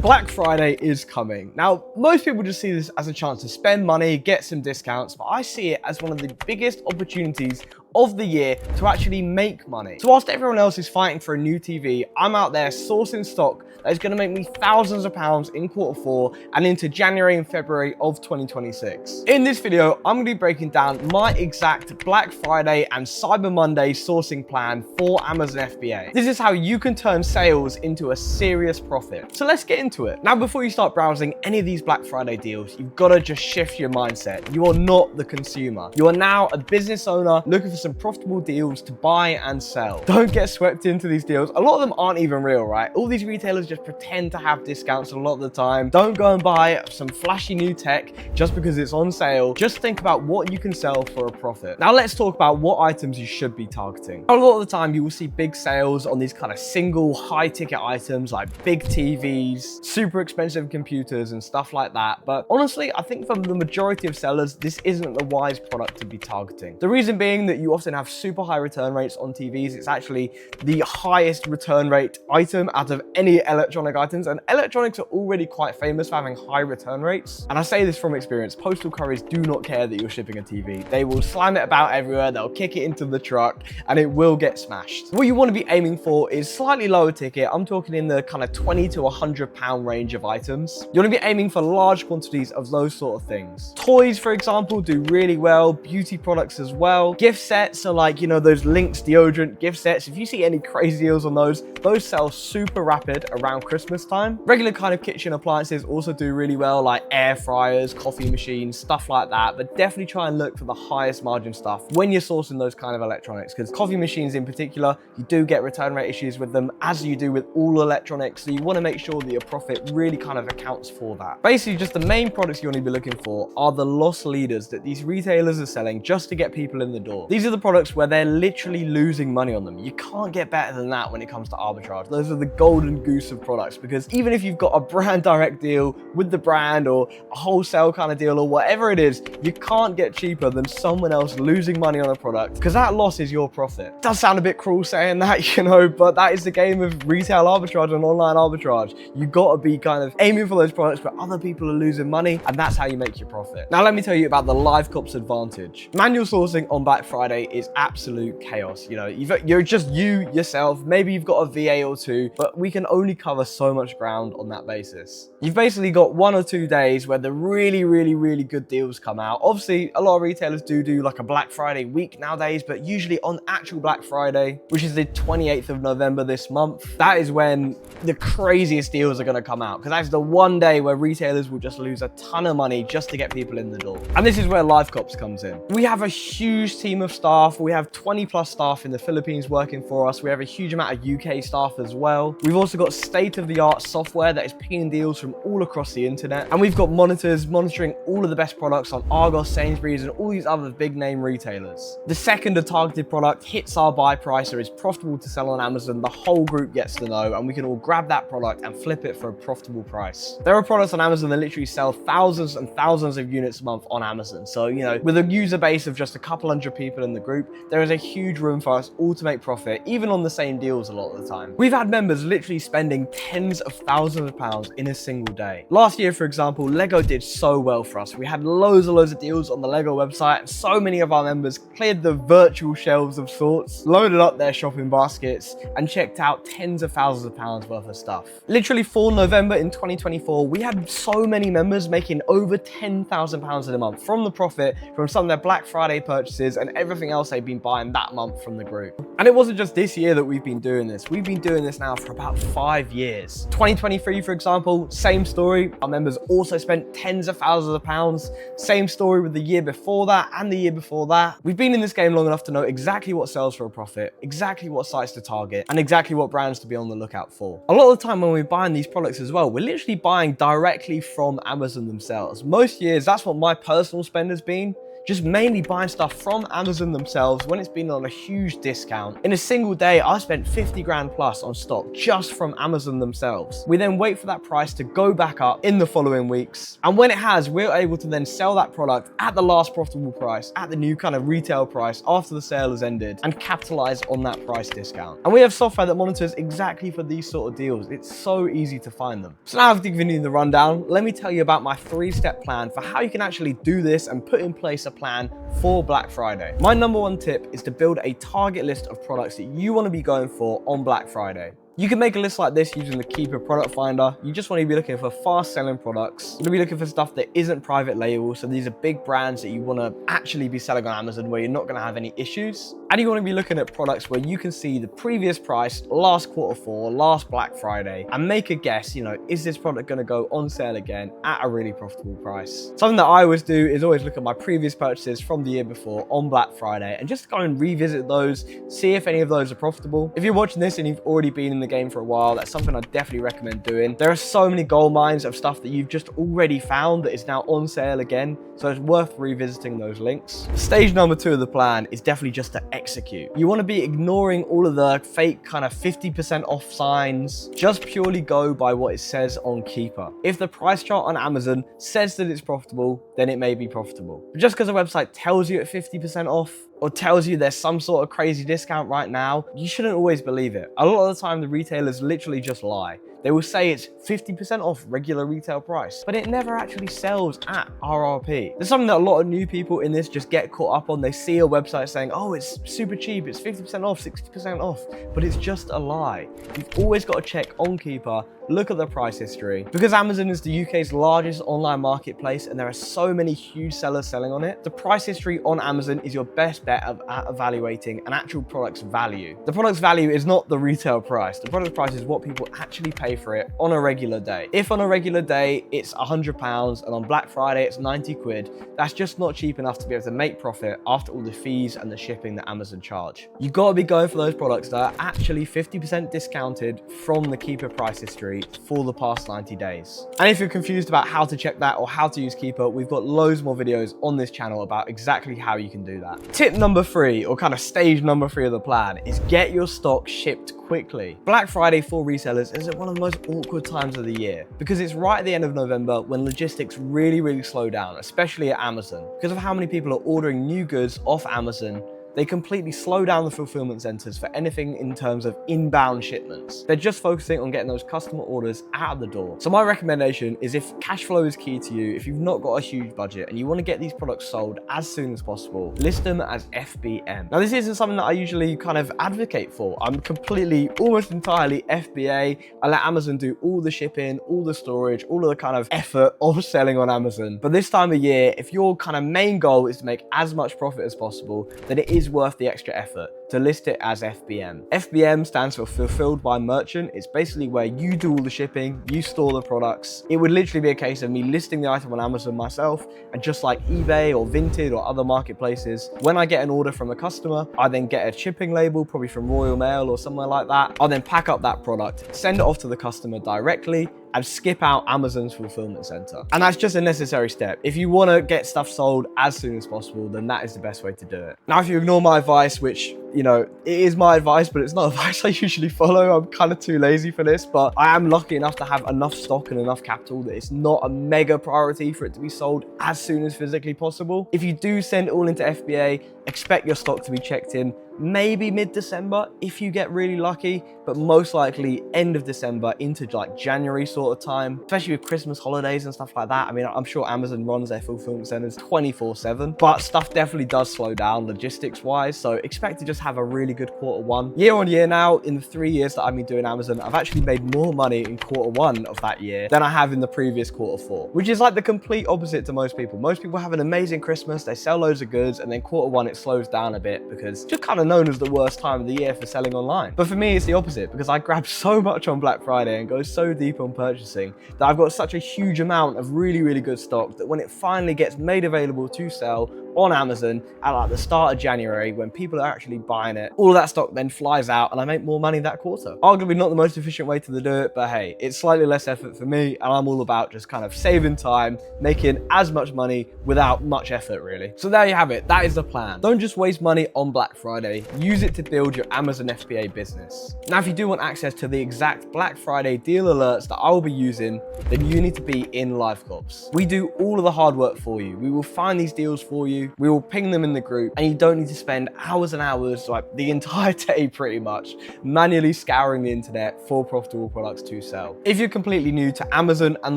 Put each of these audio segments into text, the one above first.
Black Friday is coming. Now, most people just see this as a chance to spend money, get some discounts, but I see it as one of the biggest opportunities of the year to actually make money. So whilst everyone else is fighting for a new TV, I'm out there sourcing stock that is going to make me thousands of pounds in Q4 and into January and February of 2026. In this video, I'm going to be breaking down my exact Black Friday and Cyber Monday sourcing plan for Amazon FBA. This is how you can turn sales into a serious profit. So let's get into it. Now, before you start browsing any of these Black Friday deals, you've got to just shift your mindset. You are not the consumer. You are now a business owner looking for some profitable deals to buy and sell. Don't get swept into these deals. A lot of them aren't even real, right? All these retailers just pretend to have discounts a lot of the time. Don't go and buy some flashy new tech just because it's on sale. Just think about what you can sell for a profit. Now let's talk about what items you should be targeting. A lot of the time you will see big sales on these kind of single high ticket items like big TVs, super expensive computers and stuff like that. But honestly, I think for the majority of sellers, this isn't the wise product to be targeting. The reason being that you often have super high return rates on TVs. It's actually the highest return rate item out of any electronic items, and electronics are already quite famous for having high return rates. And I say this from experience, postal couriers do not care that you're shipping a TV. They will slam it about everywhere, they'll kick it into the truck, and it will get smashed. What you want to be aiming for is slightly lower ticket. I'm talking in the kind of 20 to 100 pound range of items. You want to be aiming for large quantities of those sort of things. Toys, for example, do really well. Beauty products as well. Gift sets are like, you know, those Lynx deodorant gift sets. If you see any crazy deals on those sell super rapid around Christmas time. Regular kind of kitchen appliances also do really well, like air fryers, coffee machines, stuff like that. But definitely try and look for the highest margin stuff when you're sourcing those kind of electronics, because coffee machines in particular, you do get return rate issues with them, as you do with all electronics. So you want to make sure that your profit really kind of accounts for that. Basically, just the main products you want to be looking for are the loss leaders that these retailers are selling just to get people in the door. These are the products where they're literally losing money on them. You can't get better than that when it comes to arbitrage. Those are the golden goose of products, because even if you've got a brand direct deal with the brand or a wholesale kind of deal or whatever it is, you can't get cheaper than someone else losing money on a product, because that loss is your profit. It does sound a bit cruel saying that, you know, but that is the game of retail arbitrage and online arbitrage. You got to be kind of aiming for those products where other people are losing money, and that's how you make your profit. Now let me tell you about the LiveCops advantage. Manual sourcing on Black Friday is absolute chaos. You know, you're just yourself, maybe you've got a VA or two, but we can only cover so much ground on that basis. You've basically got 1 or 2 days where the really good deals come out. Obviously, a lot of retailers do like a Black Friday week nowadays, but usually on actual Black Friday, which is the 28th of November this month, that is when the craziest deals are going to come out, because that's the one day where retailers will just lose a ton of money just to get people in the door. And this is where LiveCops comes in. We have a huge team of staff. We have 20+ staff in the Philippines working for us. We have a huge amount of UK staff as well. We've also got state-of-the-art software that is picking deals from all across the internet. And we've got monitors monitoring all of the best products on Argos, Sainsbury's, and all these other big name retailers. The second a targeted product hits our buy price or is profitable to sell on Amazon, the whole group gets to know, and we can all grab that product and flip it for a profitable price. There are products on Amazon that literally sell thousands and thousands of units a month on Amazon. So, you know, with a user base of just a couple hundred people in the group, there is a huge room for us all to make profit, even on the same deals a lot of the time. We've had members literally spending tens of thousands of pounds in a single day. Last year, for example, Lego did so well for us. We had loads of deals on the Lego website, and so many of our members cleared the virtual shelves of sorts, loaded up their shopping baskets, and checked out tens of thousands of pounds worth of stuff. Literally for November in 2024, we had so many members making over £10,000 in a month from the profit from some of their Black Friday purchases and everything else they've been buying that month from the group. And it wasn't just this year that we've been doing this. We've been doing this now for about 5 years. 2023, for example, same story. Our members also spent tens of thousands of pounds. Same story with the year before that and the year before that. We've been in this game long enough to know exactly what sells for a profit, exactly what sites to target, and exactly what brands to be on the lookout for. A lot of the time when we're buying these products as well, we're literally buying directly from Amazon themselves. Most years, that's what my personal spend has been. just mainly buying stuff from Amazon themselves when it's been on a huge discount. In a single day, I spent 50 grand plus on stock just from Amazon themselves. We then wait for that price to go back up in the following weeks. And when it has, we're able to then sell that product at the last profitable price, at the new kind of retail price after the sale has ended, and capitalize on that price discount. And we have software that monitors exactly for these sort of deals. It's so easy to find them. So now I've given you the rundown, let me tell you about my 3-step plan for how you can actually do this and put in place a plan for Black Friday. My number one tip is to build a target list of products that you want to be going for on Black Friday. You can make a list like this using the Keeper product finder. You just want to be looking for fast selling products. You're going to be looking for stuff that isn't private label. So these are big brands that you want to actually be selling on Amazon where you're not going to have any issues. And you want to be looking at products where you can see the previous price, last Q4, last Black Friday, and make a guess, is this product going to go on sale again at a really profitable price? Something that I always do is always look at my previous purchases from the year before on Black Friday and just go and revisit those, see if any of those are profitable. If you're watching this and you've already been in the game for a while, that's something I definitely recommend doing. There are so many gold mines of stuff that you've just already found that is now on sale again, so it's worth revisiting those links. Stage number 2 of the plan is definitely just to execute. You want to be ignoring all of the fake kind of 50% off signs. Just purely go by what it says on Keeper. If the price chart on Amazon says that it's profitable, then it may be profitable. But just because a website tells you at 50% off, or tells you there's some sort of crazy discount right now, you shouldn't always believe it. A lot of the time, the retailers literally just lie. They will say it's 50% off regular retail price, but it never actually sells at RRP. There's something that a lot of new people in this just get caught up on. They see a website saying, oh, it's super cheap, it's 50% off, 60% off, but it's just a lie. You've always got to check on Keeper, look at the price history. Because Amazon is the UK's largest online marketplace and there are so many huge sellers selling on it, the price history on Amazon is your best bet at evaluating an actual product's value. The product's value is not the retail price. The product price is what people actually pay for it on a regular day. If on a regular day it's £100 and on Black Friday it's 90 quid, that's just not cheap enough to be able to make profit after all the fees and the shipping that Amazon charge. You've got to be going for those products that are actually 50% discounted from the Keeper price history for the past 90 days. And if you're confused about how to check that or how to use Keeper, we've got loads more videos on this channel about exactly how you can do that. Tip number 3, or kind of stage number 3 of the plan, is get your stock shipped quickly. Black Friday for resellers is at one of the most awkward times of the year because it's right at the end of November when logistics really slow down, especially at Amazon. Because of how many people are ordering new goods off Amazon, they completely slow down the fulfillment centers for anything in terms of inbound shipments. They're just focusing on getting those customer orders out of the door. So my recommendation is, if cash flow is key to you, if you've not got a huge budget and you want to get these products sold as soon as possible, list them as FBM. Now, this isn't something that I usually kind of advocate for. I'm completely, almost entirely FBA. I let Amazon do all the shipping, all the storage, all of the kind of effort of selling on Amazon. But this time of year, if your kind of main goal is to make as much profit as possible, then it is worth the extra effort to list it as FBM. FBM stands for Fulfilled by Merchant. It's basically where you do all the shipping, you store the products. It would literally be a case of me listing the item on Amazon myself, and just like eBay or Vinted or other marketplaces, when I get an order from a customer, I then get a shipping label, probably from Royal Mail or somewhere like that. I'll then pack up that product, send it off to the customer directly, and skip out Amazon's fulfillment center. And that's just a necessary step. If you want to get stuff sold as soon as possible, then that is the best way to do it. Now, if you ignore my advice, which, it is my advice, but it's not advice I usually follow. I'm kind of too lazy for this, but I am lucky enough to have enough stock and enough capital that it's not a mega priority for it to be sold as soon as physically possible. If you do send it all into FBA, expect your stock to be checked in maybe mid-December if you get really lucky, but most likely end of December into like January sort of time, especially with Christmas holidays and stuff like that. I mean, I'm sure Amazon runs their fulfillment centers 24/7, but stuff definitely does slow down logistics wise. So expect to just have a really good Q1. Year on year now, in the 3 years that I've been doing Amazon, I've actually made more money in Q1 of that year than I have in the previous Q4, which is like the complete opposite to most people. Most people have an amazing Christmas, they sell loads of goods, and then Q1 it slows down a bit because it's just kind of known as the worst time of the year for selling online. But for me, it's the opposite, because I grab so much on Black Friday and go so deep on purchasing that I've got such a huge amount of really good stock that when it finally gets made available to sell on Amazon at like the start of January when people are actually buying it. All of that stock then flies out and I make more money that quarter. Arguably not the most efficient way to do it, but hey, it's slightly less effort for me and I'm all about just kind of saving time, making as much money without much effort really. So there you have it. That is the plan. Don't just waste money on Black Friday. Use it to build your Amazon FBA business. Now, if you do want access to the exact Black Friday deal alerts that I will be using, then you need to be in LiveCops. We do all of the hard work for you. We will find these deals for you. We will ping them in the group and you don't need to spend hours and hours, like the entire day pretty much, manually scouring the internet for profitable products to sell. If you're completely new to Amazon and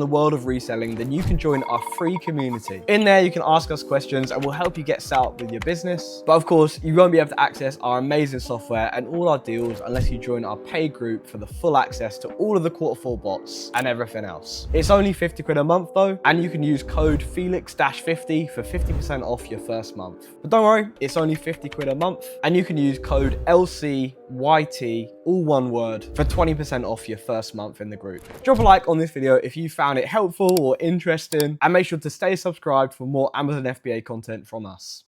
the world of reselling, then you can join our free community. In there, you can ask us questions and we'll help you get set up with your business. But of course, you won't be able to access our amazing software and all our deals unless you join our paid group for the full access to all of the quarter four bots and everything else. It's only 50 quid a month though, and you can use code Felix-50 for 50% off your first month. But don't worry, it's only 50 quid a month, and you can use code LCYT, all one word, for 20% off your first month in the group. Drop a like on this video if you found it helpful or interesting, and make sure to stay subscribed for more Amazon FBA content from us.